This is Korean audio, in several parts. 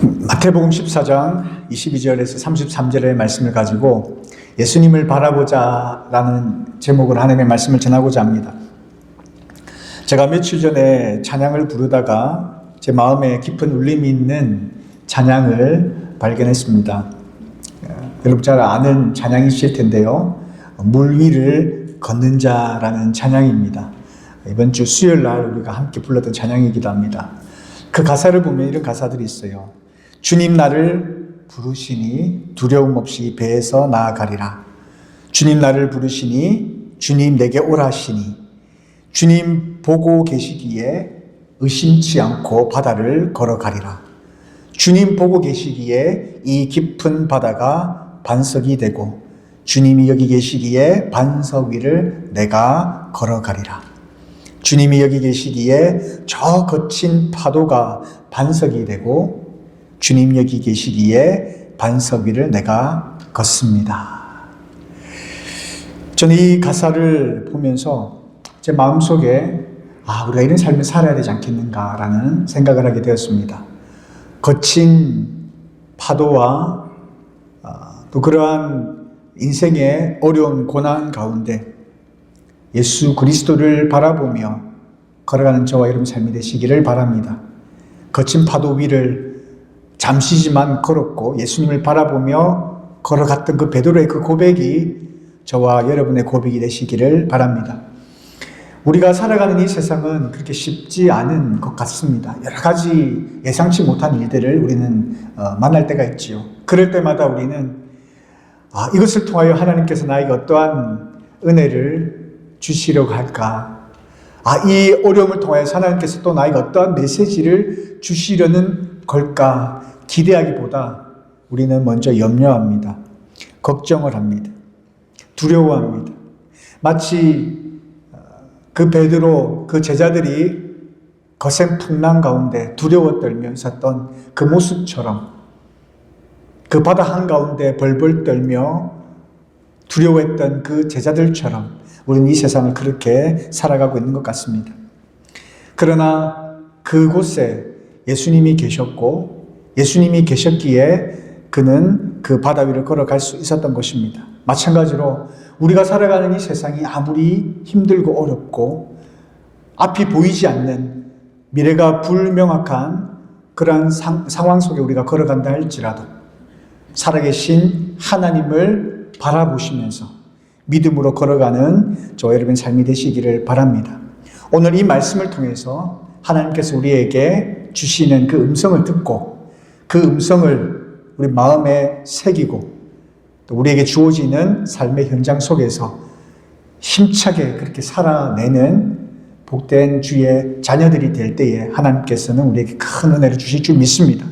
마태복음 14장 22절에서 33절의 말씀을 가지고 예수님을 바라보자 라는 제목으로 하나님의 말씀을 전하고자 합니다. 제가 며칠 전에 찬양을 부르다가 제 마음에 깊은 울림이 있는 찬양을 발견했습니다. 여러분 잘 아는 찬양이실 텐데요. 물 위를 걷는 자라는 찬양입니다. 이번 주 수요일 날 우리가 함께 불렀던 찬양이기도 합니다. 그 가사를 보면 이런 가사들이 있어요. 주님 나를 부르시니 두려움 없이 배에서 나아가리라. 주님 나를 부르시니 주님 내게 오라시니 주님 보고 계시기에 의심치 않고 바다를 걸어가리라. 주님 보고 계시기에 이 깊은 바다가 반석이 되고 주님이 여기 계시기에 반석 위를 내가 걸어가리라. 주님이 여기 계시기에 저 거친 파도가 반석이 되고 주님 여기 계시기에 반석 위를 내가 걷습니다. 저는 이 가사를 보면서 제 마음속에 우리가 이런 삶을 살아야 되지 않겠는가라는 생각을 하게 되었습니다. 거친 파도와 또 그러한 인생의 어려운 고난 가운데 예수 그리스도를 바라보며 걸어가는 저와 여러분 삶이 되시기를 바랍니다. 거친 파도 위를 잠시지만 걸었고 예수님을 바라보며 걸어갔던 그 베드로의 그 고백이 저와 여러분의 고백이 되시기를 바랍니다. 우리가 살아가는 이 세상은 그렇게 쉽지 않은 것 같습니다. 여러 가지 예상치 못한 일들을 우리는 만날 때가 있지요. 그럴 때마다 우리는 이것을 통하여 하나님께서 나에게 어떠한 은혜를 주시려고 할까? 이 어려움을 통하여서 하나님께서 또 나에게 어떠한 메시지를 주시려는 걸까? 기대하기보다 우리는 먼저 염려합니다. 걱정을 합니다. 두려워합니다. 마치 그 베드로, 그 제자들이 거센 풍랑 가운데 두려워 떨며 있었던 그 모습처럼 그 바다 한가운데 벌벌 떨며 두려워했던 그 제자들처럼 우리는 이 세상을 그렇게 살아가고 있는 것 같습니다. 그러나 그곳에 예수님이 계셨고 예수님이 계셨기에 그는 그 바다 위를 걸어갈 수 있었던 것입니다. 마찬가지로 우리가 살아가는 이 세상이 아무리 힘들고 어렵고 앞이 보이지 않는 미래가 불명확한 그러한 상황 속에 우리가 걸어간다 할지라도 살아계신 하나님을 바라보시면서 믿음으로 걸어가는 저와 여러분의 삶이 되시기를 바랍니다. 오늘 이 말씀을 통해서 하나님께서 우리에게 주시는 그 음성을 듣고 그 음성을 우리 마음에 새기고 또 우리에게 주어지는 삶의 현장 속에서 힘차게 그렇게 살아내는 복된 주의 자녀들이 될 때에 하나님께서는 우리에게 큰 은혜를 주실 줄 믿습니다.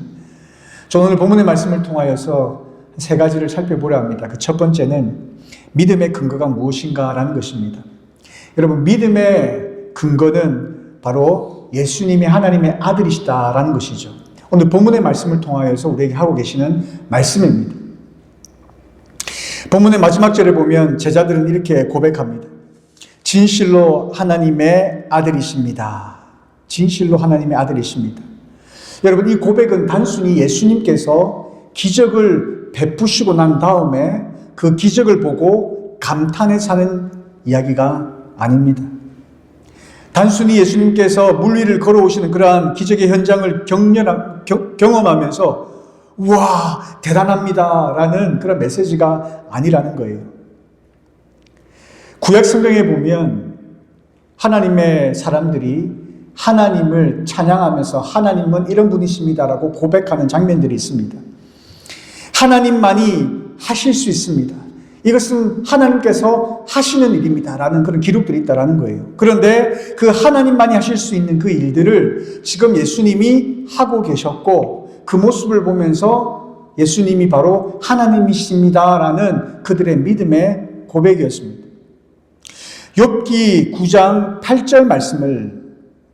저는 오늘 본문의 말씀을 통하여서 세 가지를 살펴보려 합니다. 그 첫 번째는 믿음의 근거가 무엇인가라는 것입니다. 여러분, 믿음의 근거는 바로 예수님이 하나님의 아들이시다라는 것이죠. 오늘 본문의 말씀을 통하여서 우리에게 하고 계시는 말씀입니다. 본문의 마지막 절에 보면 제자들은 이렇게 고백합니다. 진실로 하나님의 아들이십니다. 진실로 하나님의 아들이십니다. 여러분, 이 고백은 단순히 예수님께서 기적을 베푸시고 난 다음에 그 기적을 보고 감탄해 사는 이야기가 아닙니다. 단순히 예수님께서 물 위를 걸어오시는 그러한 기적의 현장을 경험하면서 우와 대단합니다 라는 그런 메시지가 아니라는 거예요. 구약 성경에 보면 하나님의 사람들이 하나님을 찬양하면서 하나님은 이런 분이십니다 라고 고백하는 장면들이 있습니다. 하나님만이 하실 수 있습니다. 이것은 하나님께서 하시는 일입니다 라는 그런 기록들이 있다는 거예요. 그런데 그 하나님만이 하실 수 있는 그 일들을 지금 예수님이 하고 계셨고 그 모습을 보면서 예수님이 바로 하나님이십니다 라는 그들의 믿음의 고백이었습니다. 욥기 9장 8절 말씀을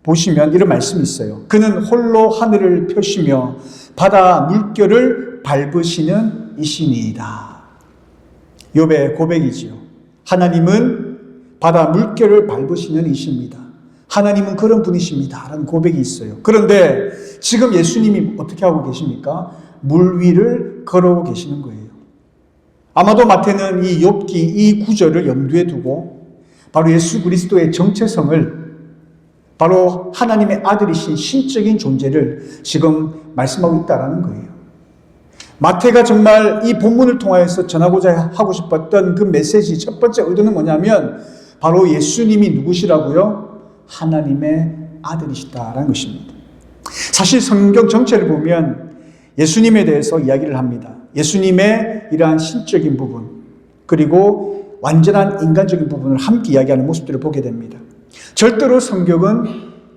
보시면 이런 말씀이 있어요. 그는 홀로 하늘을 펴시며 바다 물결을 밟으시는 이시니이다. 욥의 고백이지요. 하나님은 바다 물결을 밟으시는 이십니다. 하나님은 그런 분이십니다 라는 고백이 있어요. 그런데 지금 예수님이 어떻게 하고 계십니까? 물 위를 걸어오고 계시는 거예요. 아마도 마태는 이 욥기 이 구절을 염두에 두고 바로 예수 그리스도의 정체성을, 바로 하나님의 아들이신 신적인 존재를 지금 말씀하고 있다는 거예요. 마태가 정말 이 본문을 통하여서 전하고자 하고 싶었던 그 메시지 첫 번째 의도는 뭐냐면 바로 예수님이 누구시라고요? 하나님의 아들이시다라는 것입니다. 사실 성경 전체를 보면 예수님에 대해서 이야기를 합니다. 예수님의 이러한 신적인 부분, 그리고 완전한 인간적인 부분을 함께 이야기하는 모습들을 보게 됩니다. 절대로 성경은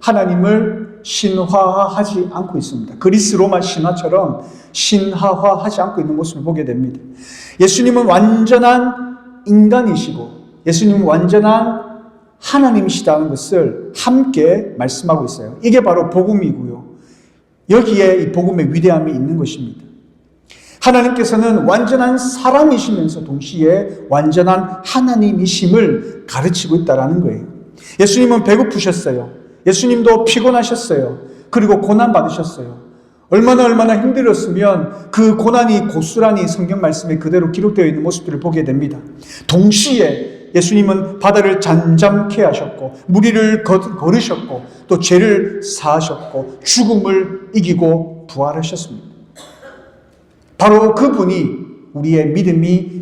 하나님을 신화하지 않고 있습니다. 그리스 로마 신화처럼 신화하지 않고 있는 모습을 보게 됩니다. 예수님은 완전한 인간이시고 예수님은 완전한 하나님이시다는 것을 함께 말씀하고 있어요. 이게 바로 복음이고요. 여기에 이 복음의 위대함이 있는 것입니다. 하나님께서는 완전한 사람이시면서 동시에 완전한 하나님이심을 가르치고 있다는 거예요. 예수님은 배고프셨어요. 예수님도 피곤하셨어요. 그리고 고난받으셨어요. 얼마나 힘들었으면 그 고난이 고스란히 성경 말씀에 그대로 기록되어 있는 모습들을 보게 됩니다. 동시에 예수님은 바다를 잠잠케 하셨고 물 위를 걸으셨고 또 죄를 사하셨고 죽음을 이기고 부활하셨습니다. 바로 그분이 우리의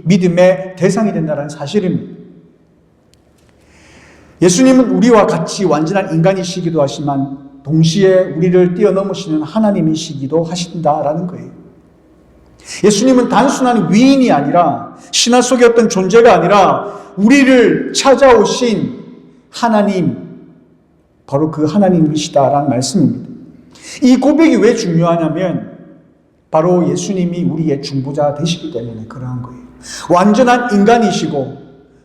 믿음의 대상이 된다는 사실입니다. 예수님은 우리와 같이 완전한 인간이시기도 하지만 동시에 우리를 뛰어넘으시는 하나님이시기도 하신다라는 거예요. 예수님은 단순한 위인이 아니라 신화 속의 어떤 존재가 아니라 우리를 찾아오신 하나님, 바로 그 하나님이시다라는 말씀입니다. 이 고백이 왜 중요하냐면 바로 예수님이 우리의 중보자 되시기 때문에 그러한 거예요. 완전한 인간이시고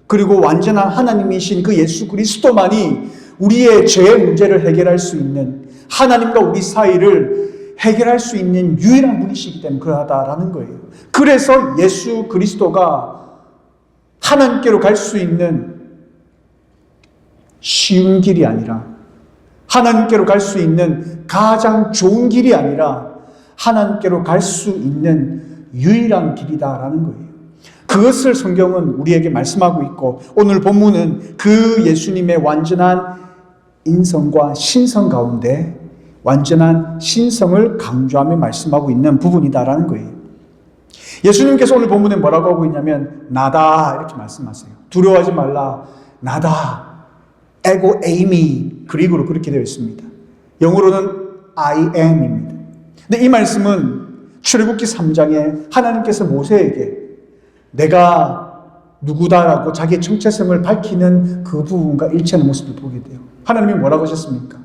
그리고 완전한 하나님이신 그 예수 그리스도만이 우리의 죄의 문제를 해결할 수 있는, 하나님과 우리 사이를 해결할 수 있는 유일한 분이시기 때문에 그러하다라는 거예요. 그래서 예수 그리스도가 하나님께로 갈 수 있는 쉬운 길이 아니라, 하나님께로 갈 수 있는 가장 좋은 길이 아니라 하나님께로 갈 수 있는 유일한 길이다라는 거예요. 그것을 성경은 우리에게 말씀하고 있고 오늘 본문은 그 예수님의 완전한 인성과 신성 가운데 완전한 신성을 강조하며 말씀하고 있는 부분이다라는 거예요. 예수님께서 오늘 본문에 뭐라고 하고 있냐면 나다 이렇게 말씀하세요. 두려워하지 말라. 나다. 에고 에이미, 그리그로 그렇게 되어 있습니다. 영어로는 I am입니다. 근데 이 말씀은 출애굽기 3장에 하나님께서 모세에게 내가 누구다라고 자기의 정체성을 밝히는 그 부분과 일치하는 모습을 보게 돼요. 하나님이 뭐라고 하셨습니까?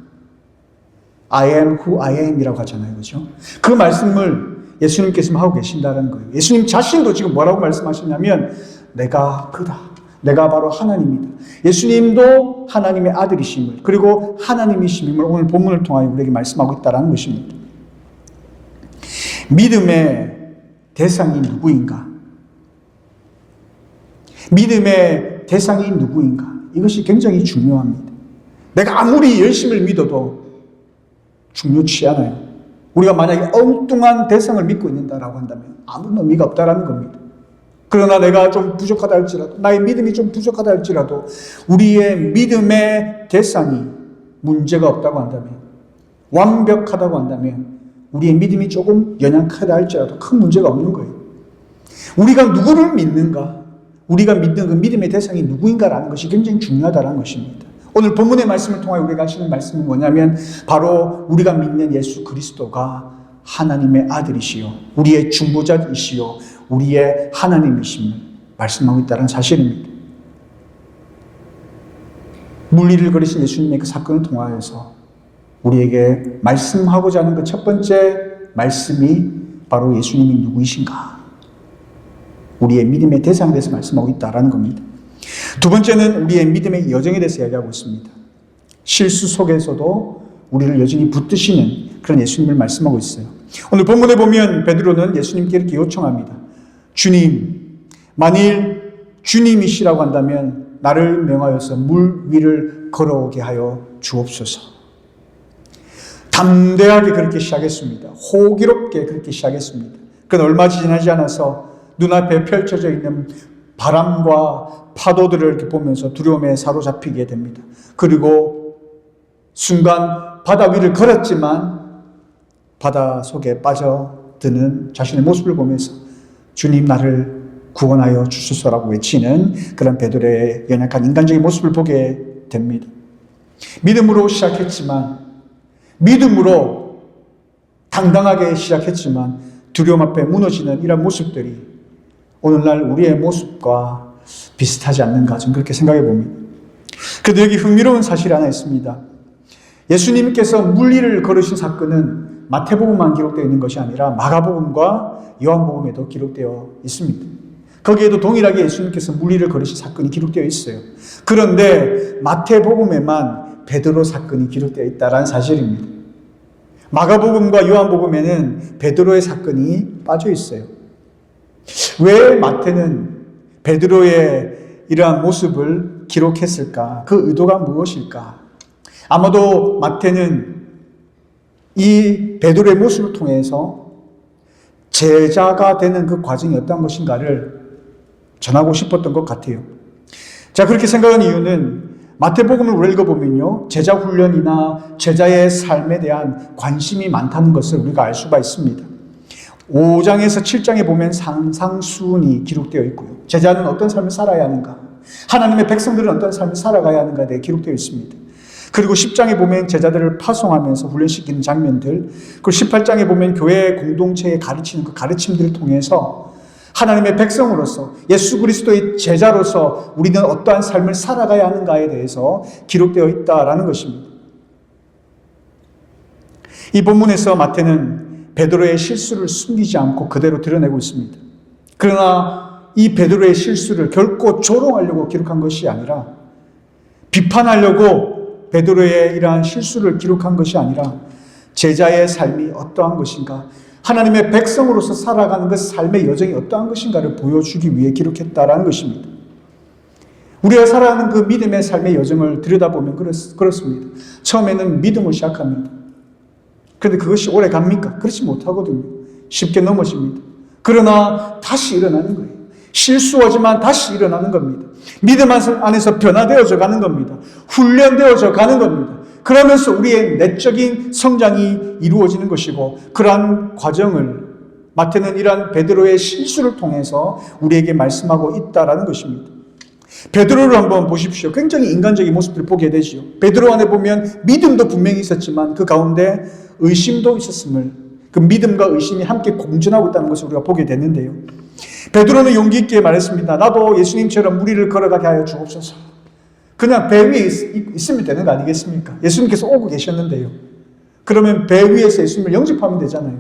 I am who I am 이라고 하잖아요. 그렇죠? 그 말씀을 예수님께서 하고 계신다는 거예요. 예수님 자신도 지금 뭐라고 말씀하시냐면 내가 그다. 내가 바로 하나님이다. 예수님도 하나님의 아들이심을 그리고 하나님이심을 오늘 본문을 통하여 우리에게 말씀하고 있다는 것입니다. 믿음의 대상이 누구인가? 믿음의 대상이 누구인가? 이것이 굉장히 중요합니다. 내가 아무리 열심을 믿어도 중요치 않아요. 우리가 만약에 엉뚱한 대상을 믿고 있는다라고 한다면 아무 의미가 없다라는 겁니다. 그러나 내가 좀 부족하다 할지라도, 나의 믿음이 좀 부족하다 할지라도 우리의 믿음의 대상이 문제가 없다고 한다면, 완벽하다고 한다면 우리의 믿음이 조금 연약하다 할지라도 큰 문제가 없는 거예요. 우리가 누구를 믿는가? 우리가 믿는 그 믿음의 대상이 누구인가라는 것이 굉장히 중요하다는 것입니다. 오늘 본문의 말씀을 통하여 우리가 하시는 말씀은 뭐냐면 바로 우리가 믿는 예수 그리스도가 하나님의 아들이시요 우리의 중보자이시요 우리의 하나님이심을 말씀하고 있다는 사실입니다. 물리를 걸으신 예수님의 그 사건을 통하여서 우리에게 말씀하고자 하는 그 첫 번째 말씀이 바로 예수님이 누구이신가? 우리의 믿음의 대상에 대해서 말씀하고 있다는 겁니다. 두 번째는 우리의 믿음의 여정에 대해서 이야기하고 있습니다. 실수 속에서도 우리를 여전히 붙드시는 그런 예수님을 말씀하고 있어요. 오늘 본문에 보면 베드로는 예수님께 이렇게 요청합니다. 주님, 만일 주님이시라고 한다면 나를 명하여서 물 위를 걸어오게 하여 주옵소서. 담대하게 그렇게 시작했습니다. 호기롭게 그렇게 시작했습니다. 그건 얼마 지나지 않아서 눈앞에 펼쳐져 있는 바람과 파도들을 이렇게 보면서 두려움에 사로잡히게 됩니다. 그리고 순간 바다 위를 걸었지만 바다 속에 빠져드는 자신의 모습을 보면서 주님 나를 구원하여 주소서라고 외치는 그런 베드로의 연약한 인간적인 모습을 보게 됩니다. 믿음으로 시작했지만, 믿음으로 당당하게 시작했지만 두려움 앞에 무너지는 이런 모습들이 오늘날 우리의 모습과 비슷하지 않는가, 좀 그렇게 생각해 봅니다. 그런데 여기 흥미로운 사실이 하나 있습니다. 예수님께서 물리를 걸으신 사건은 마태복음만 기록되어 있는 것이 아니라 마가복음과 요한복음에도 기록되어 있습니다. 거기에도 동일하게 예수님께서 물리를 걸으신 사건이 기록되어 있어요. 그런데 마태복음에만 베드로 사건이 기록되어 있다는 사실입니다. 마가복음과 요한복음에는 베드로의 사건이 빠져 있어요. 왜 마태는 베드로의 이러한 모습을 기록했을까? 그 의도가 무엇일까? 아마도 마태는 이 베드로의 모습을 통해서 제자가 되는 그 과정이 어떤 것인가를 전하고 싶었던 것 같아요. 자, 그렇게 생각한 이유는 마태복음을 우리가 읽어보면요, 제자 훈련이나 제자의 삶에 대한 관심이 많다는 것을 우리가 알 수가 있습니다. 5장에서 7장에 보면 산상수훈이 기록되어 있고요. 제자는 어떤 삶을 살아야 하는가, 하나님의 백성들은 어떤 삶을 살아가야 하는가에 대해 기록되어 있습니다. 그리고 10장에 보면 제자들을 파송하면서 훈련시키는 장면들, 그리고 18장에 보면 교회 공동체에 가르치는 그 가르침들을 통해서 하나님의 백성으로서, 예수 그리스도의 제자로서 우리는 어떠한 삶을 살아가야 하는가에 대해서 기록되어 있다라는 것입니다. 이 본문에서 마태는 베드로의 실수를 숨기지 않고 그대로 드러내고 있습니다. 그러나 이 베드로의 실수를 결코 조롱하려고 기록한 것이 아니라, 비판하려고 베드로의 이러한 실수를 기록한 것이 아니라, 제자의 삶이 어떠한 것인가, 하나님의 백성으로서 살아가는 그 삶의 여정이 어떠한 것인가를 보여주기 위해 기록했다라는 것입니다. 우리가 살아가는 그 믿음의 삶의 여정을 들여다보면 그렇습니다. 처음에는 믿음을 시작합니다. 그런데 그것이 오래 갑니까? 그렇지 못하거든요. 쉽게 넘어집니다. 그러나 다시 일어나는 거예요. 실수하지만 다시 일어나는 겁니다. 믿음 안에서 변화되어져 가는 겁니다. 훈련되어져 가는 겁니다. 그러면서 우리의 내적인 성장이 이루어지는 것이고, 그러한 과정을 마태는 이러한 베드로의 실수를 통해서 우리에게 말씀하고 있다라는 것입니다. 베드로를 한번 보십시오. 굉장히 인간적인 모습들을 보게 되지요. 베드로 안에 보면 믿음도 분명히 있었지만 그 가운데 의심도 있었음을, 그 믿음과 의심이 함께 공존하고 있다는 것을 우리가 보게 됐는데요. 베드로는 용기 있게 말했습니다. 나도 예수님처럼 무리를 걸어가게 하여 주옵소서. 그냥 배 위에 있으면 되는 거 아니겠습니까? 예수님께서 오고 계셨는데요. 그러면 배 위에서 예수님을 영접하면 되잖아요.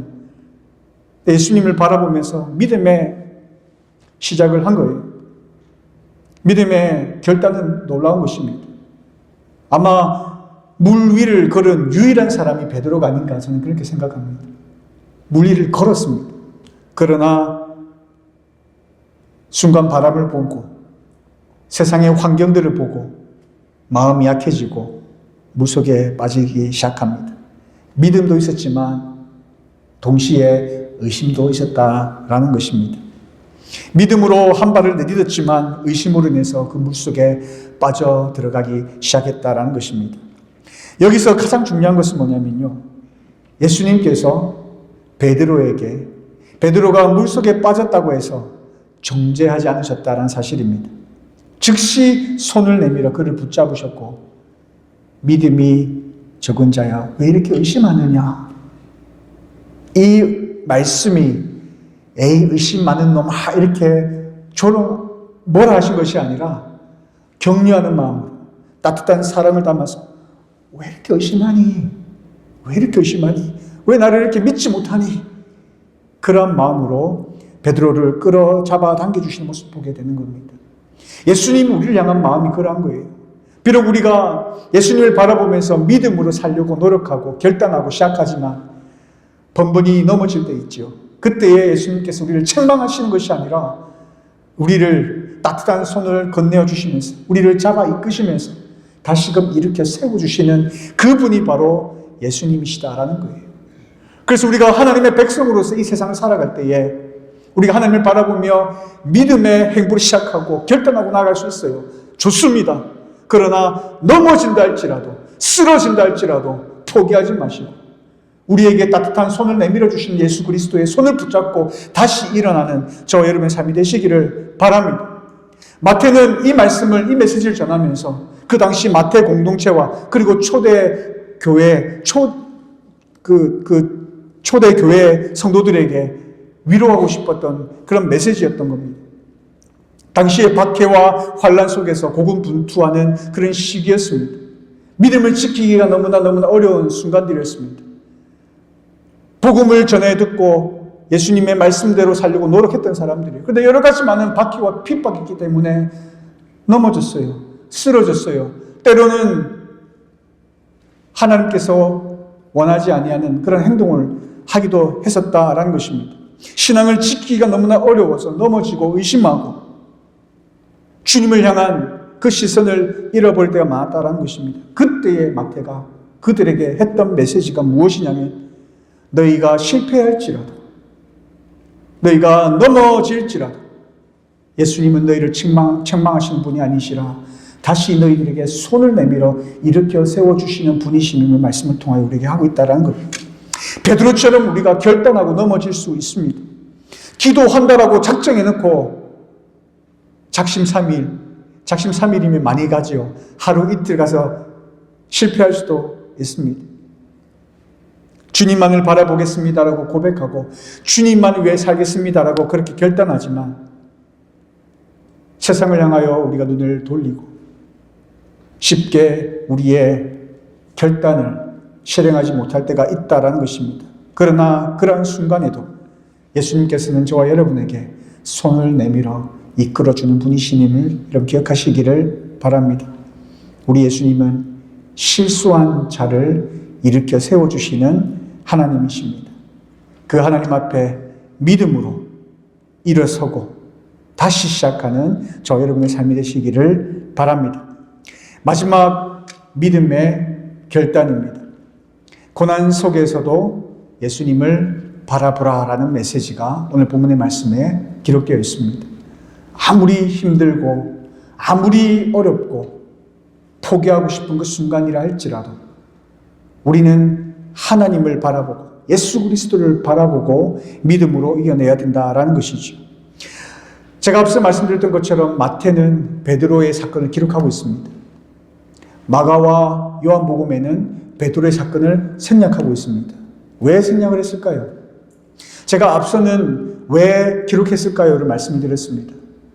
예수님을 바라보면서 믿음의 시작을 한 거예요. 믿음의 결단은 놀라운 것입니다. 아마 물 위를 걸은 유일한 사람이 베드로가 아닌가 저는 그렇게 생각합니다. 물 위를 걸었습니다. 그러나 순간 바람을 보고 세상의 환경들을 보고 마음이 약해지고 물속에 빠지기 시작합니다. 믿음도 있었지만 동시에 의심도 있었다라는 것입니다. 믿음으로 한 발을 내딛었지만 의심으로 인해서 그 물속에 빠져 들어가기 시작했다라는 것입니다. 여기서 가장 중요한 것은 뭐냐면요, 예수님께서 베드로에게 베드로가 물속에 빠졌다고 해서 정죄하지 않으셨다는 사실입니다. 즉시 손을 내밀어 그를 붙잡으셨고, 믿음이 적은 자야 왜 이렇게 의심하느냐, 이 말씀이 에이 의심 많은 놈아 이렇게 뭐라 하신 것이 아니라 격려하는 마음으로 따뜻한 사랑을 담아서 왜 이렇게 의심하니, 왜 이렇게 의심하니, 왜 나를 이렇게 믿지 못하니, 그런 마음으로 베드로를 끌어잡아 당겨주시는 모습을 보게 되는 겁니다. 예수님이 우리를 향한 마음이 그러한 거예요. 비록 우리가 예수님을 바라보면서 믿음으로 살려고 노력하고 결단하고 시작하지만 번번이 넘어질 때 있죠. 그때에 예수님께서 우리를 책망하시는 것이 아니라 우리를 따뜻한 손을 건네어 주시면서 우리를 잡아 이끄시면서 다시금 일으켜 세워주시는 그분이 바로 예수님이시다라는 거예요. 그래서 우리가 하나님의 백성으로서 이 세상을 살아갈 때에 우리가 하나님을 바라보며 믿음의 행보를 시작하고 결단하고 나아갈 수 있어요. 좋습니다. 그러나 넘어진다 할지라도, 쓰러진다 할지라도 포기하지 마시고 우리에게 따뜻한 손을 내밀어 주신 예수 그리스도의 손을 붙잡고 다시 일어나는 저와 여러분의 삶이 되시기를 바랍니다. 마태는 이 말씀을, 이 메시지를 전하면서 그 당시 마태 공동체와 그리고 초대 교회 성도들에게 위로하고 싶었던 그런 메시지였던 겁니다. 당시의 박해와 환란 속에서 고군분투하는 그런 시기였습니다. 믿음을 지키기가 너무나 어려운 순간들이었습니다. 복음을 전해 듣고 예수님의 말씀대로 살려고 노력했던 사람들이에요. 그런데 여러 가지 많은 박해와 핍박이 있기 때문에 넘어졌어요. 쓰러졌어요. 때로는 하나님께서 원하지 아니하는 그런 행동을 하기도 했었다라는 것입니다. 신앙을 지키기가 너무나 어려워서 넘어지고 의심하고 주님을 향한 그 시선을 잃어버릴 때가 많았다는 것입니다. 그때의 마태가 그들에게 했던 메시지가 무엇이냐면 너희가 실패할지라도 너희가 넘어질지라도 예수님은 너희를 책망하시는 분이 아니시라 다시 너희들에게 손을 내밀어 일으켜 세워주시는 분이심을 말씀을 통하여 우리에게 하고 있다는 겁니다. 베드로처럼 우리가 결단하고 넘어질 수 있습니다. 기도한다라고 작정해놓고 작심삼일이면 많이 가지요. 하루 이틀 가서 실패할 수도 있습니다. 주님만을 바라보겠습니다라고 고백하고 주님만을 위해 살겠습니다라고 그렇게 결단하지만 세상을 향하여 우리가 눈을 돌리고 쉽게 우리의 결단을 실행하지 못할 때가 있다라는 것입니다. 그러나 그러한 순간에도 예수님께서는 저와 여러분에게 손을 내밀어 이끌어주는 분이심을 여러분 기억하시기를 바랍니다. 우리 예수님은 실수한 자를 일으켜 세워주시는 하나님이십니다. 그 하나님 앞에 믿음으로 일어서고 다시 시작하는 저 여러분의 삶이 되시기를 바랍니다. 마지막 믿음의 결단입니다. 고난 속에서도 예수님을 바라보라라는 메시지가 오늘 본문의 말씀에 기록되어 있습니다. 아무리 힘들고 아무리 어렵고 포기하고 싶은 그 순간이라 할지라도 우리는 하나님을 바라보고 예수 그리스도를 바라보고 믿음으로 이겨내야 된다라는 것이죠. 제가 앞서 말씀드렸던 것처럼 마태는 베드로의 사건을 기록하고 있습니다. 마가와 요한복음에는 베드로의 사건을 생략하고 있습니다. 왜 생략을 했을까요? 제가 앞서는 왜 기록했을까요를 말씀드렸습니다.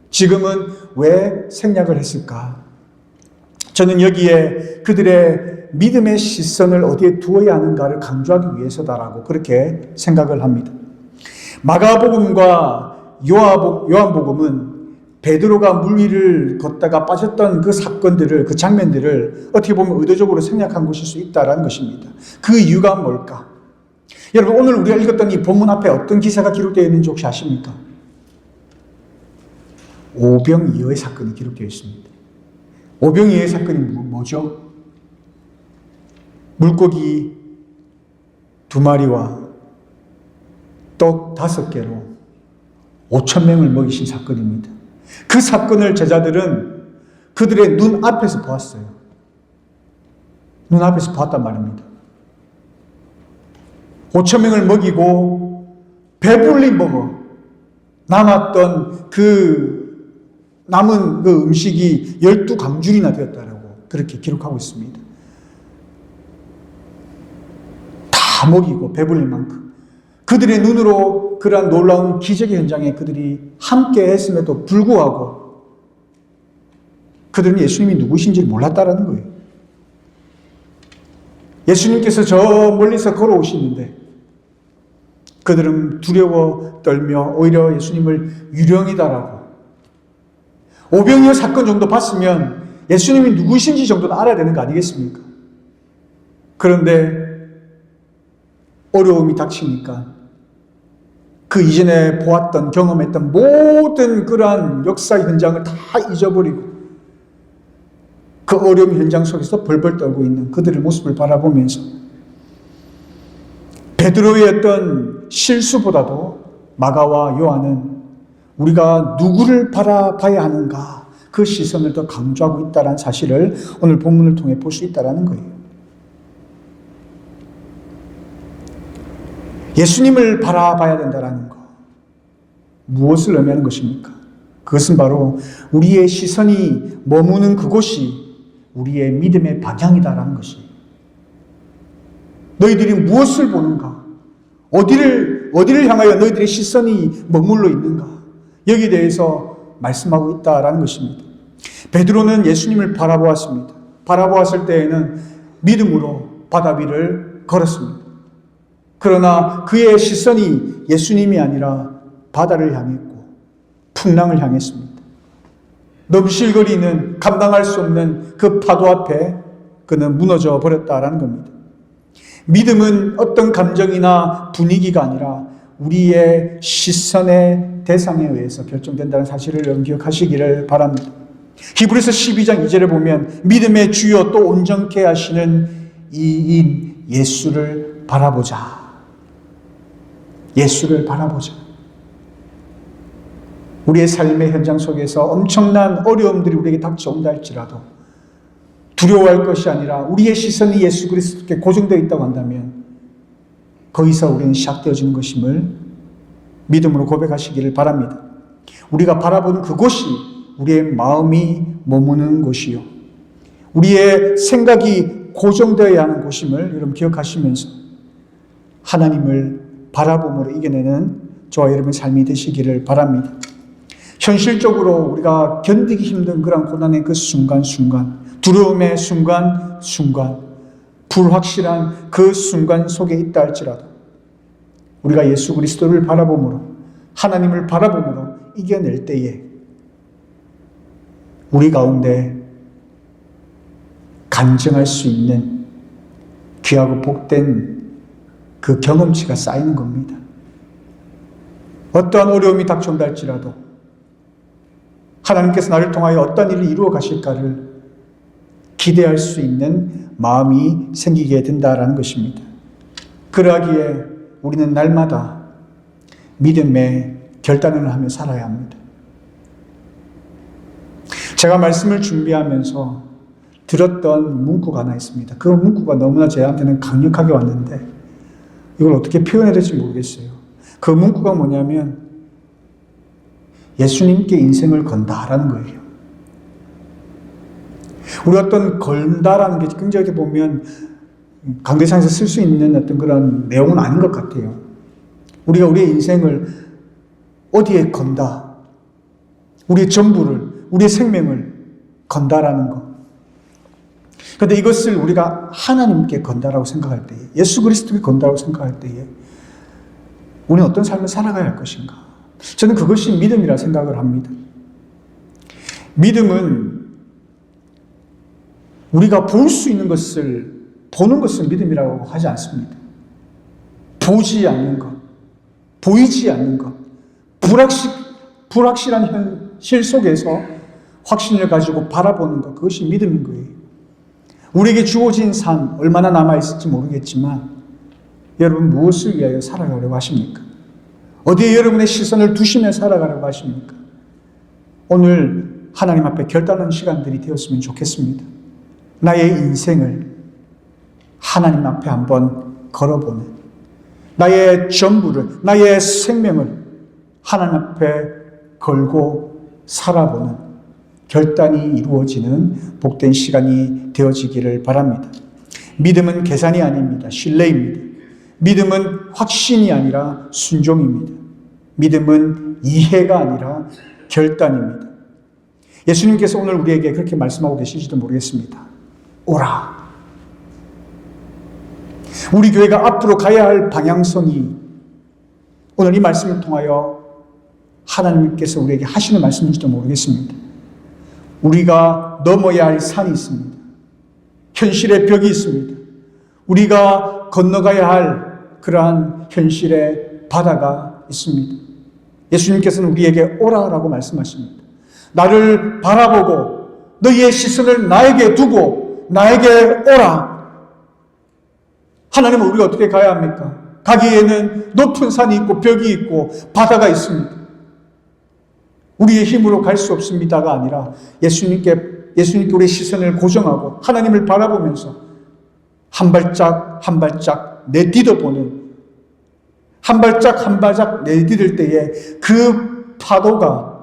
지금은 왜 생략을 했을까? 저는 여기에 그들의 믿음의 시선을 어디에 두어야 하는가를 강조하기 위해서다라고 그렇게 생각을 합니다. 마가복음과 요한복음은 베드로가 물 위를 걷다가 빠졌던 그 사건들을, 그 장면들을 어떻게 보면 의도적으로 생략한 것일 수 있다는 것입니다. 그 이유가 뭘까? 여러분, 오늘 우리가 읽었던 이 본문 앞에 어떤 기사가 기록되어 있는지 혹시 아십니까? 오병이어의 사건이 기록되어 있습니다. 오병이어의 사건이 뭐죠? 물고기 2마리와 떡 5개로 5,000명을 먹이신 사건입니다. 그 사건을 제자들은 그들의 눈앞에서 보았어요. 눈앞에서 보았단 말입니다. 5,000명을 먹이고 배불리 먹어 남았던 남은 그 음식이 12강줄이나 되었다라고 그렇게 기록하고 있습니다. 다 먹이고 배불릴 만큼 그들의 눈으로 그러한 놀라운 기적의 현장에 그들이 함께 했음에도 불구하고 그들은 예수님이 누구신지를 몰랐다라는 거예요. 예수님께서 저 멀리서 걸어오시는데 그들은 두려워 떨며 오히려 예수님을 유령이다라고, 오병이어 사건 정도 봤으면 예수님이 누구신지 정도는 알아야 되는 거 아니겠습니까? 그런데 어려움이 닥치니까 그 이전에 보았던 경험했던 모든 그러한 역사 현장을 다 잊어버리고 그 어려움 현장 속에서 벌벌 떨고 있는 그들의 모습을 바라보면서 베드로의 어떤 실수보다도 마가와 요한은 우리가 누구를 바라봐야 하는가 그 시선을 더 강조하고 있다는 사실을 오늘 본문을 통해 볼 수 있다는 거예요. 예수님을 바라봐야 된다는 것. 무엇을 의미하는 것입니까? 그것은 바로 우리의 시선이 머무는 그곳이 우리의 믿음의 방향이다라는 것이. 너희들이 무엇을 보는가? 어디를 향하여 너희들의 시선이 머물러 있는가? 여기에 대해서 말씀하고 있다라는 것입니다. 베드로는 예수님을 바라보았습니다. 바라보았을 때에는 믿음으로 바다 위를 걸었습니다. 그러나 그의 시선이 예수님이 아니라 바다를 향했고 풍랑을 향했습니다. 넘실거리는 감당할 수 없는 그 파도 앞에 그는 무너져 버렸다라는 겁니다. 믿음은 어떤 감정이나 분위기가 아니라 우리의 시선의 대상에 의해서 결정된다는 사실을 여러분 기억하시기를 바랍니다. 히브리서 12장 2절에 보면 믿음의 주요 또 온전케 하시는 이인 예수를 바라보자. 예수를 바라보자. 우리의 삶의 현장 속에서 엄청난 어려움들이 우리에게 닥쳐온다 할지라도 두려워할 것이 아니라 우리의 시선이 예수 그리스도께 고정되어 있다고 한다면 거기서 우리는 시작되어지는 것임을 믿음으로 고백하시기를 바랍니다. 우리가 바라보는 그곳이 우리의 마음이 머무는 곳이요. 우리의 생각이 고정되어야 하는 곳임을 여러분 기억하시면서 하나님을 바라봄으로 이겨내는 저와 여러분의 삶이 되시기를 바랍니다. 현실적으로 우리가 견디기 힘든 그런 고난의 그 순간순간, 두려움의 순간순간, 불확실한 그 순간 속에 있다 할지라도 우리가 예수 그리스도를 바라봄으로, 하나님을 바라봄으로 이겨낼 때에 우리 가운데 간증할 수 있는 귀하고 복된 그 경험치가 쌓이는 겁니다. 어떠한 어려움이 닥쳐온다 할지라도 하나님께서 나를 통하여 어떤 일을 이루어 가실까를 기대할 수 있는 마음이 생기게 된다라는 것입니다. 그러하기에 우리는 날마다 믿음의 결단을 하며 살아야 합니다. 제가 말씀을 준비하면서 들었던 문구가 하나 있습니다. 그 문구가 너무나 저한테는 강력하게 왔는데 이걸 어떻게 표현해야 될지 모르겠어요. 그 문구가 뭐냐면 예수님께 인생을 건다라는 거예요. 우리 어떤 건다라는 게 굉장히 보면 강대상에서 쓸 수 있는 어떤 그런 내용은 아닌 것 같아요. 우리가 우리의 인생을 어디에 건다, 우리의 전부를, 우리의 생명을 건다라는 것. 그런데 이것을 우리가 하나님께 건다라고 생각할 때에, 예수 그리스도께 건다라고 생각할 때에 우리는 어떤 삶을 살아가야 할 것인가? 저는 그것이 믿음이라 생각을 합니다. 믿음은 우리가 볼 수 있는 것을 보는 것을 믿음이라고 하지 않습니다. 보지 않는 것, 보이지 않는 것, 불확실한 현실 속에서 확신을 가지고 바라보는 것, 그것이 믿음인 거예요. 우리에게 주어진 삶 얼마나 남아있을지 모르겠지만 여러분 무엇을 위하여 살아가려고 하십니까? 어디에 여러분의 시선을 두시며 살아가려고 하십니까? 오늘 하나님 앞에 결단하는 시간들이 되었으면 좋겠습니다. 나의 인생을 하나님 앞에 한번 걸어보는, 나의 전부를, 나의 생명을 하나님 앞에 걸고 살아보는 결단이 이루어지는 복된 시간이 되어지기를 바랍니다. 믿음은 계산이 아닙니다. 신뢰입니다. 믿음은 확신이 아니라 순종입니다. 믿음은 이해가 아니라 결단입니다. 예수님께서 오늘 우리에게 그렇게 말씀하고 계실지도 모르겠습니다. 오라. 우리 교회가 앞으로 가야 할 방향성이 오늘 이 말씀을 통하여 하나님께서 우리에게 하시는 말씀인지도 모르겠습니다. 우리가 넘어야 할 산이 있습니다. 현실의 벽이 있습니다. 우리가 건너가야 할 그러한 현실의 바다가 있습니다. 예수님께서는 우리에게 오라라고 말씀하십니다. 나를 바라보고 너희의 시선을 나에게 두고 나에게 오라. 하나님은 우리가 어떻게 가야 합니까? 가기에는 높은 산이 있고 벽이 있고 바다가 있습니다. 우리의 힘으로 갈 수 없습니다가 아니라 예수님께 우리의 시선을 고정하고 하나님을 바라보면서 한 발짝 한 발짝 내딛어보는, 한 발짝 한 발짝 내딛을 때에 그 파도가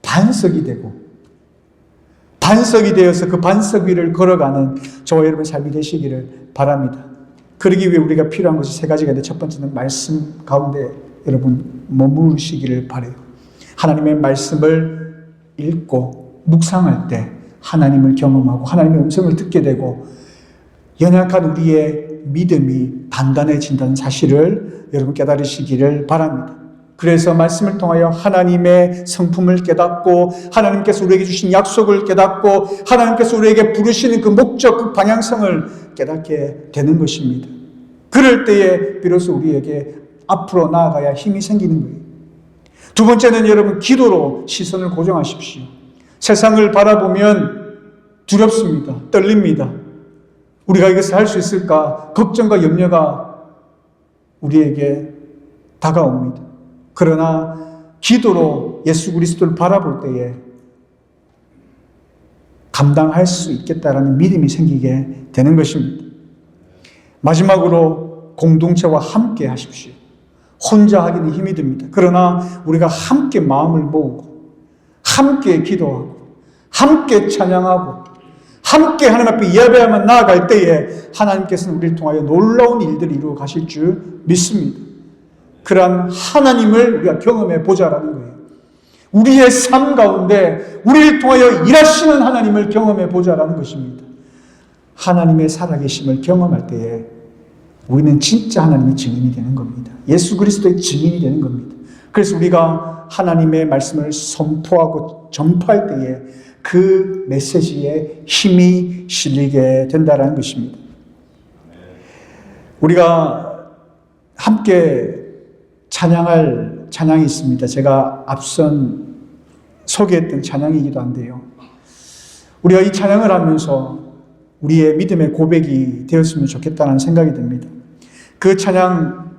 반석이 되어서 그 반석 위를 걸어가는 저와 여러분의 삶이 되시기를 바랍니다. 그러기 위해 우리가 필요한 것이 세 가지가 있는데, 첫 번째는 말씀 가운데 여러분 머무르시기를 바라요. 하나님의 말씀을 읽고 묵상할 때 하나님을 경험하고 하나님의 음성을 듣게 되고 연약한 우리의 믿음이 단단해진다는 사실을 여러분 깨달으시기를 바랍니다. 그래서 말씀을 통하여 하나님의 성품을 깨닫고 하나님께서 우리에게 주신 약속을 깨닫고 하나님께서 우리에게 부르시는 그 목적, 그 방향성을 깨닫게 되는 것입니다. 그럴 때에 비로소 우리에게 앞으로 나아가야 힘이 생기는 거예요. 두 번째는 여러분 기도로 시선을 고정하십시오. 세상을 바라보면 두렵습니다. 떨립니다. 우리가 이것을 할 수 있을까? 걱정과 염려가 우리에게 다가옵니다. 그러나 기도로 예수 그리스도를 바라볼 때에 감당할 수 있겠다라는 믿음이 생기게 되는 것입니다. 마지막으로 공동체와 함께 하십시오. 혼자 하기는 힘이 듭니다. 그러나 우리가 함께 마음을 모으고 함께 기도하고 함께 찬양하고 함께 하나님 앞에 예배하며 나아갈 때에 하나님께서는 우리를 통하여 놀라운 일들을 이루어 가실 줄 믿습니다. 그러한 하나님을 우리가 경험해 보자라는 거예요. 우리의 삶 가운데 우리를 통하여 일하시는 하나님을 경험해 보자라는 것입니다. 하나님의 살아계심을 경험할 때에 우리는 진짜 하나님의 증인이 되는 겁니다. 예수 그리스도의 증인이 되는 겁니다. 그래서 우리가 하나님의 말씀을 선포하고 전파할 때에 그 메시지에 힘이 실리게 된다는 것입니다. 우리가 함께 찬양할 찬양이 있습니다. 제가 앞선 소개했던 찬양이기도 한데요. 우리가 이 찬양을 하면서 우리의 믿음의 고백이 되었으면 좋겠다는 생각이 듭니다. 그 찬양,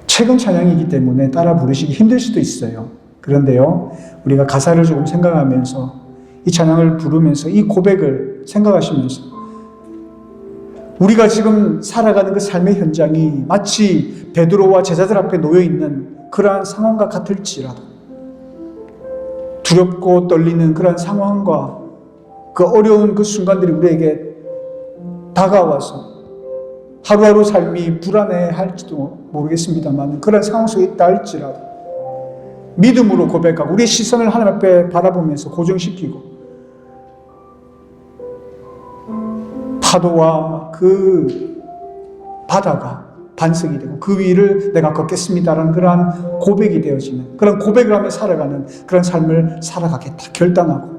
최근 찬양이기 때문에 따라 부르시기 힘들 수도 있어요. 그런데요, 우리가 가사를 조금 생각하면서 이 찬양을 부르면서 이 고백을 생각하시면서 우리가 지금 살아가는 그 삶의 현장이 마치 베드로와 제자들 앞에 놓여있는 그러한 상황과 같을지라도 두렵고 떨리는 그러한 상황과 그 어려운 그 순간들이 우리에게 다가와서 하루하루 삶이 불안해할지도 모르겠습니다만 그런 상황 속에 있다 할지라도 믿음으로 고백하고 우리의 시선을 하나님 앞에 바라보면서 고정시키고 파도와 그 바다가 반석이 되고 그 위를 내가 걷겠습니다라는 그러한 고백이 되어지는, 그런 고백을 하며 살아가는 그런 삶을 살아가겠다 결단하고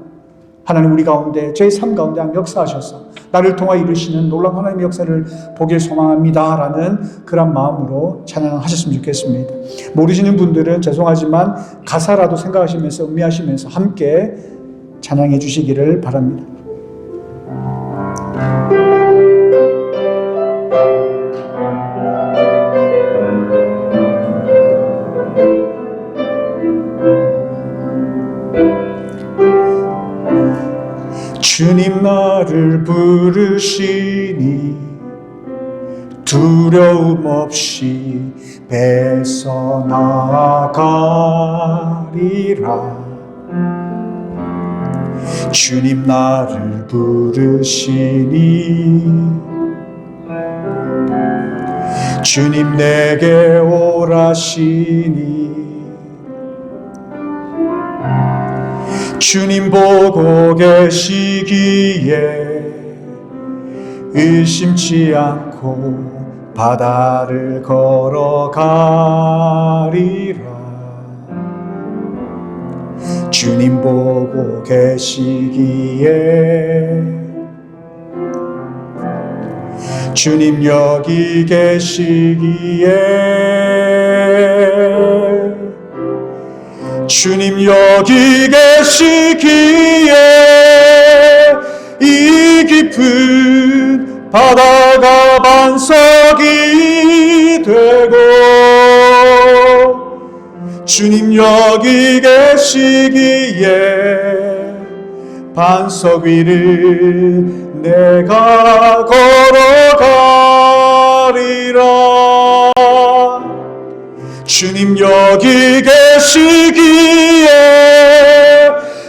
하나님 우리 가운데 저희 삶 가운데 한 역사하셔서 나를 통하여 이루시는 놀라운 하나님의 역사를 보길 소망합니다라는 그런 마음으로 찬양하셨으면 좋겠습니다. 모르시는 분들은 죄송하지만 가사라도 생각하시면서 음미하시면서 함께 찬양해 주시기를 바랍니다. 주님 나를 부르시니 두려움 없이 배서 나아가리라. 주님 나를 부르시니 주님 내게 오라시니 주님 보고 계시기에 의심치 않고 바다를 걸어가리라. 주님 보고 계시기에 주님 여기 계시기에 주님 여기 계시기에 이 깊은 바다가 반석이 되고 주님 여기 계시기에 반석 위를 내가 걸어가리라. 주님 여기 계시기에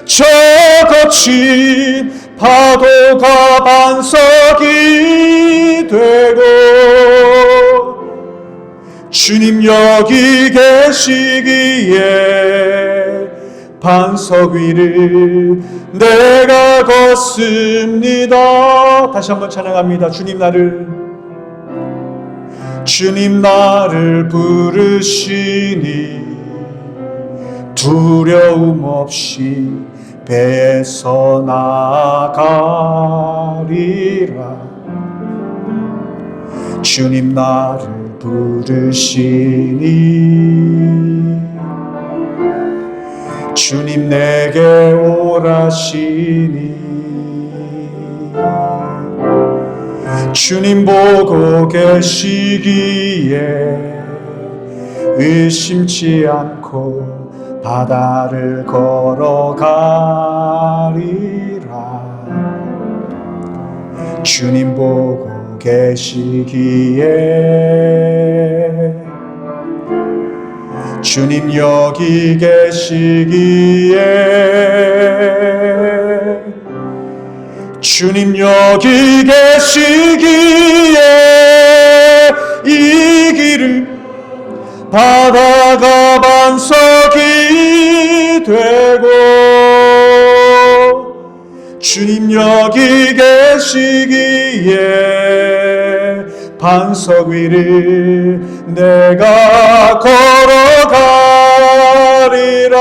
저 거친 파도가 반석이 되고 주님 여기 계시기에 반석 위를 내가 걷습니다. 다시 한번 찬양합니다. 주님 나를 부르시니 두려움 없이 배에서 나가리라. 주님 나를 부르시니 주님 내게 오라시니 주님 보고 계시기에 의심치 않고 바다를 걸어가리라. 주님 보고 계시기에 주님 여기 계시기에 주님 여기 계시기에 이 길을 바다가 반석이 되고 주님 여기 계시기에 반석 위를 내가 걸어가리라.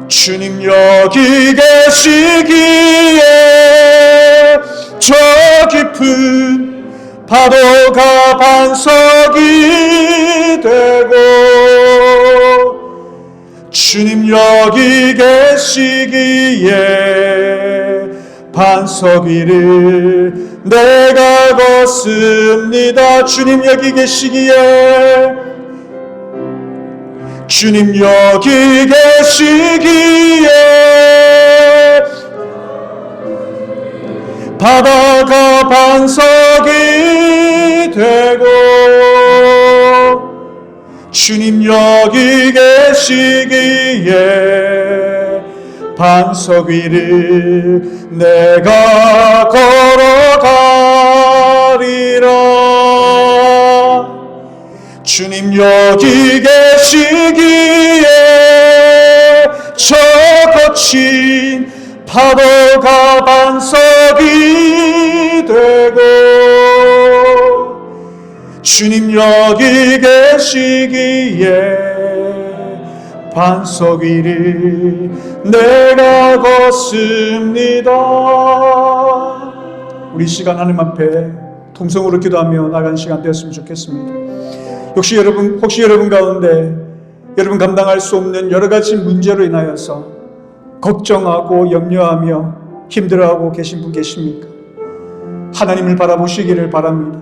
주님 여기 계시기에 저 깊은 파도가 반석이 되고 주님 여기 계시기에 반석 위를 내가 걷습니다. 주님 여기 계시기에 주님 여기 계시기에 바다가 반석이 되고 주님 여기 계시기에 반석 위를 내가 걸어가리라. 주님 여기 계시기에 저 거친 파도가 반석이 되고 주님 여기 계시기에 반석 위를 내가 걷습니다. 우리 시간 하나님 앞에 통성으로 기도하며 나가는 시간 되었으면 좋겠습니다. 혹시 여러분 가운데 여러분 감당할 수 없는 여러 가지 문제로 인하여서 걱정하고 염려하며 힘들어하고 계신 분 계십니까? 하나님을 바라보시기를 바랍니다.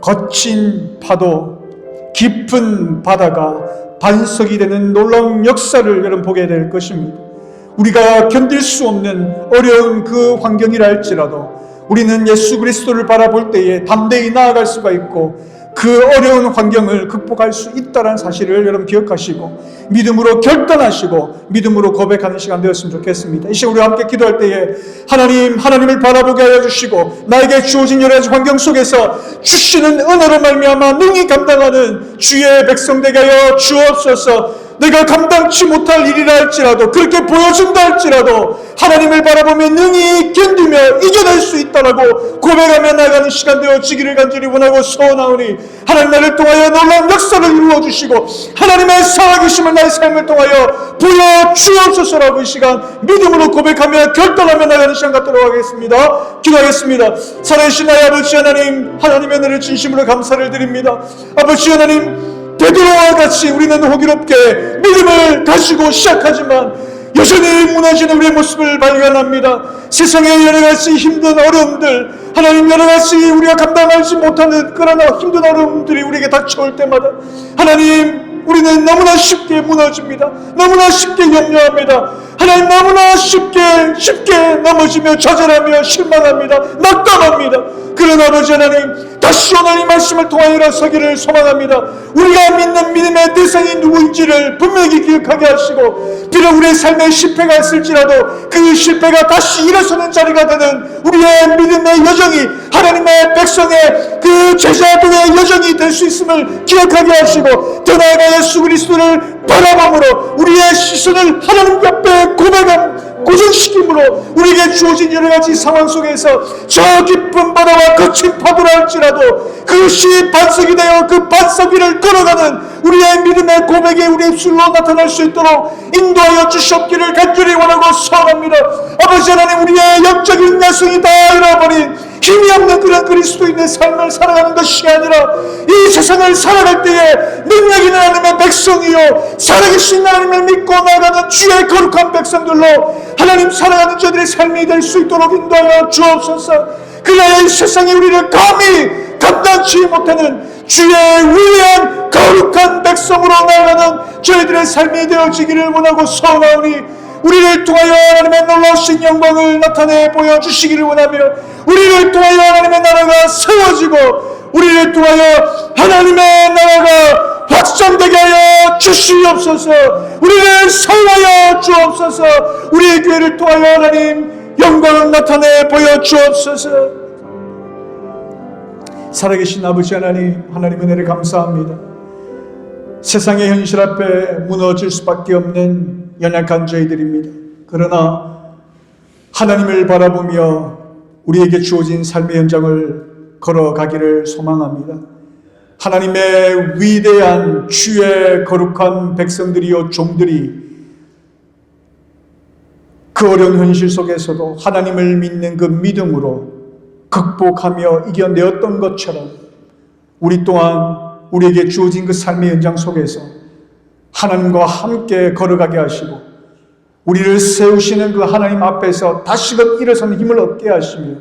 거친 파도, 깊은 바다가 반석이 되는 놀라운 역사를 여러분 보게 될 것입니다. 우리가 견딜 수 없는 어려운 그 환경이라 할지라도 우리는 예수 그리스도를 바라볼 때에 담대히 나아갈 수가 있고 그 어려운 환경을 극복할 수 있다는 사실을 여러분 기억하시고 믿음으로 결단하시고 믿음으로 고백하는 시간 되었으면 좋겠습니다. 이 시간 우리와 함께 기도할 때에 하나님을 바라보게 하여 주시고 나에게 주어진 여러 가지 환경 속에서 주시는 은혜로 말미암아 능히 감당하는 주의 백성 되게 하여 주옵소서. 내가 감당치 못할 일이라 할지라도 그렇게 보여준다 할지라도 하나님을 바라보며 능히 견디며 이겨낼 수 있다라고 고백하며 나가는 시간 되어지기를 간절히 원하고 소원하오니 하나님 나를 통하여 놀라운 역사를 이루어주시고 하나님의 살아계심을 나의 삶을 통하여 보여주옵소서라고 이 시간 믿음으로 고백하며 결단하며 나가는 시간 갖도록 하겠습니다. 기도하겠습니다. 살아계신 나의 아버지 하나님, 하나님의 은혜를 진심으로 감사를 드립니다. 아버지 하나님, 베드로와 같이 우리는 호기롭게 믿음을 가지고 시작하지만 여전히 무너지는 우리의 모습을 발견합니다. 세상의 여러 가지 힘든 어려움들, 하나님 여러 가지 우리가 감당하지 못하는 그러나 힘든 어려움들이 우리에게 닥쳐올 때마다 하나님, 우리는 너무나 쉽게 무너집니다. 너무나 쉽게 염려합니다. 하나님, 너무나 쉽게 넘어지며 좌절하며 실망합니다. 낙담합니다. 그러나 아버지 하나님, 다시 오늘 이 말씀을 통하여 일어서기를 소망합니다. 우리가 믿는 믿음의 대상이 누구인지를 분명히 기억하게 하시고, 비록 우리의 삶에 실패가 있을지라도 그 실패가 다시 일어서는 자리가 되는 우리의 믿음의 여정이 하나님의 백성의 그 제자들의 여정이 될 수 있음을 기억하게 하시고, 더 나아가 예수 그리스도를 바라봄으로 우리의 시선을 하나님 앞에 고정시킴으로 우리에게 주어진 여러 가지 상황 속에서 저 깊은 바다와 거친 파도라 할지라도 그것이 반석이 되어 그 반석 위를 걸어가는 우리의 믿음의 고백이 우리의 입술로 나타날 수 있도록 인도하여 주시옵기를 간절히 원하고 소원합니다. 아버지 하나님, 우리의 영적인 야성이 다 잃어버린 힘이 없는 그런 그리스도인의 삶을 살아가는 것이 아니라 이 세상을 살아갈 때에 능력 있는 하나님의 백성이요 살아계신 하나님을 믿고 나아가는 주의 거룩한 백성들로 하나님 살아가는 저들의 삶이 될 수 있도록 인도하여 주옵소서. 그래야 이 세상이 우리를 감히 감당치 못하는 주의 위대한 거룩한 백성으로 나아가는 저희들의 삶이 되어지기를 원하고 소원하오니, 우리를 통하여 하나님의 놀라우신 영광을 나타내 보여주시기를 원하며, 우리를 통하여 하나님의 나라가 세워지고 우리를 통하여 하나님의 나라가 확장되게 하여 주시옵소서. 우리를 사용하여 주옵소서. 우리의 교회를 통하여 하나님 영광을 나타내 보여주옵소서. 살아계신 아버지 하나님, 하나님 은혜를 감사합니다. 세상의 현실 앞에 무너질 수밖에 없는 연약한 저희들입니다. 그러나 하나님을 바라보며 우리에게 주어진 삶의 현장을 걸어가기를 소망합니다. 하나님의 위대한 주의 거룩한 백성들이요 종들이 그 어려운 현실 속에서도 하나님을 믿는 그 믿음으로 극복하며 이겨내었던 것처럼 우리 또한 우리에게 주어진 그 삶의 현장 속에서 하나님과 함께 걸어가게 하시고 우리를 세우시는 그 하나님 앞에서 다시금 일어서는 힘을 얻게 하시며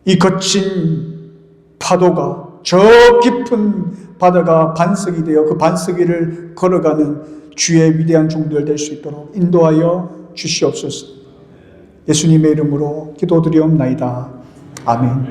이 거친 파도가 저 깊은 바다가 반석이 되어 그 반석 위를 걸어가는 주의 위대한 종들 될 수 있도록 인도하여 주시옵소서. 예수님의 이름으로 기도드리옵나이다. 아멘.